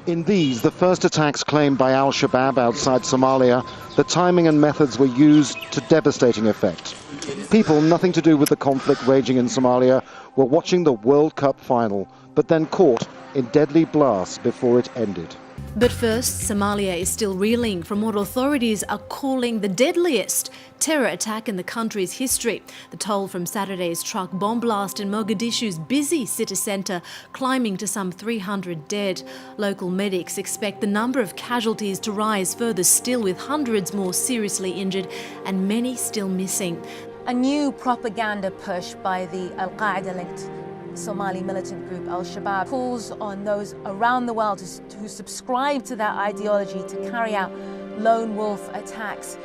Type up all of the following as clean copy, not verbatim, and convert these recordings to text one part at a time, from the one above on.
In these, the first attacks claimed by Al-Shabaab outside Somalia, the timing and methods were used to devastating effect. People nothing to do with the conflict raging in Somalia were watching the World Cup final, but then caught in deadly blasts before it ended. But first, Somalia is still reeling from what authorities are calling the deadliest terror attack in the country's history. The toll from Saturday's truck bomb blast in Mogadishu's busy city centre climbing to some 300 dead. Local medics expect the number of casualties to rise further still, with hundreds more seriously injured and many still missing. A new propaganda push by the Al-Qaeda-linked Somali militant group Al-Shabaab calls on those around the world who subscribe to that ideology to carry out lone wolf attacks,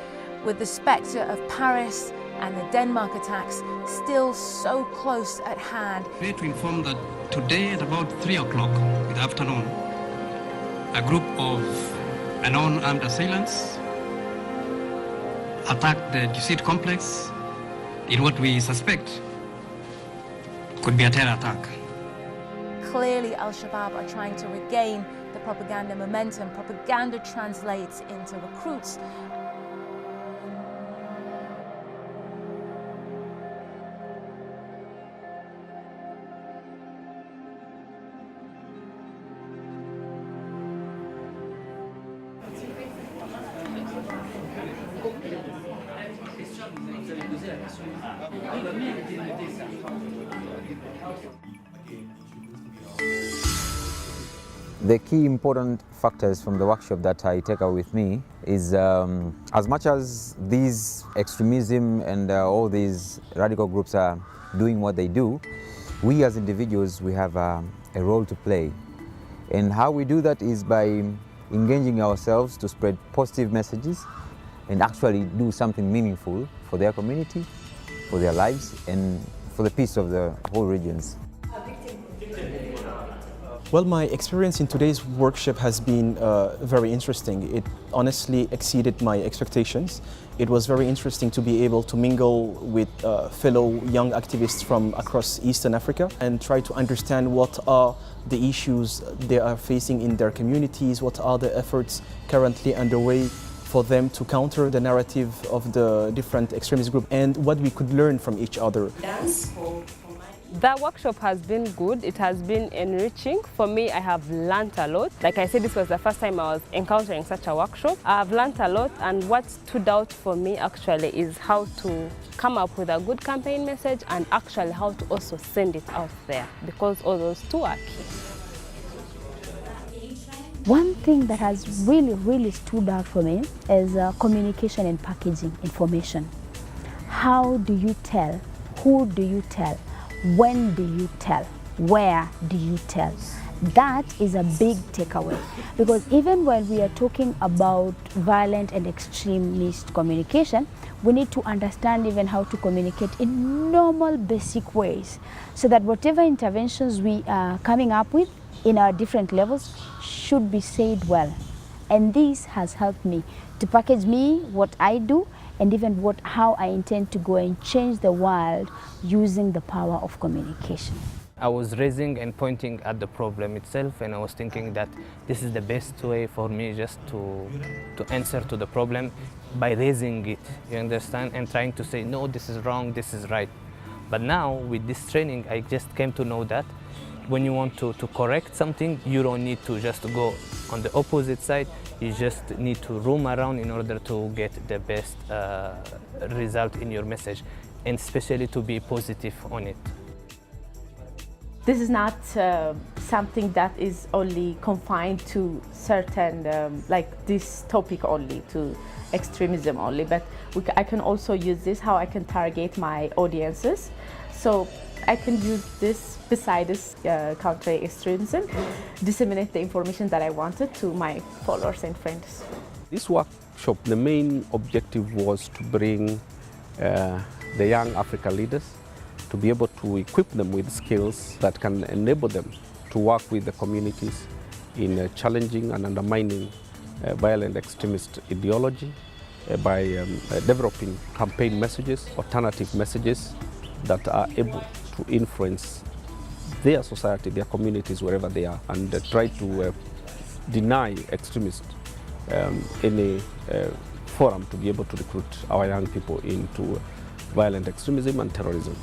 with the spectre of Paris and the Denmark attacks still so close at hand. We to inform that today at about 3 o'clock in the afternoon, a group of unknown armed assailants attacked the Djibouti complex in what we suspect could be a terror attack. Clearly, Al-Shabaab are trying to regain the propaganda momentum. Propaganda translates into recruits. The key important factors from the workshop that I take out with me is as much as these extremism and all these radical groups are doing what they do, we as individuals, we have a role to play. And how we do that is by engaging ourselves to spread positive messages and actually do something meaningful for their community, for their lives, and for the peace of the whole regions. Well, my experience in today's workshop has been very interesting. It honestly exceeded my expectations. It was very interesting to be able to mingle with fellow young activists from across Eastern Africa and try to understand what are the issues they are facing in their communities, what are the efforts currently underway for them to counter the narrative of the different extremist groups, and what we could learn from each other. The workshop has been good. It has been enriching. For me, I have learned a lot. Like I said, this was the first time I was encountering such a workshop. I've learned a lot, and what stood out for me actually is how to come up with a good campaign message and actually how to also send it out there, because all those two are key. One thing that has really stood out for me is communication and packaging information. How do you tell? Who do you tell? When do you tell? Where do you tell? That is a big takeaway, because even when we are talking about violent and extremist communication, we need to understand even how to communicate in normal, basic ways, so that whatever interventions we are coming up with in our different levels should be said well. And this has helped me to package what I do, and even how I intend to go and change the world using the power of communication. I was raising and pointing at the problem itself, and I was thinking that this is the best way for me just to answer to the problem by raising it, you understand, and trying to say, no, this is wrong, this is right. But now with this training, I just came to know that when you want to correct something, you don't need to just go on the opposite side. You just need to roam around in order to get the best result in your message, and especially to be positive on it. This is not something that is only confined to certain, like this topic only, to extremism only, but I can also use this, how I can target my audiences. So I can use this besides countering extremism, disseminate the information that I wanted to my followers and friends. This workshop, the main objective was to bring the young African leaders to be able to equip them with skills that can enable them to work with the communities in challenging and undermining violent extremist ideology by developing campaign messages, alternative messages that are able to influence their society, their communities, wherever they are, and try to deny extremists any forum to be able to recruit our young people into violent extremism and terrorism.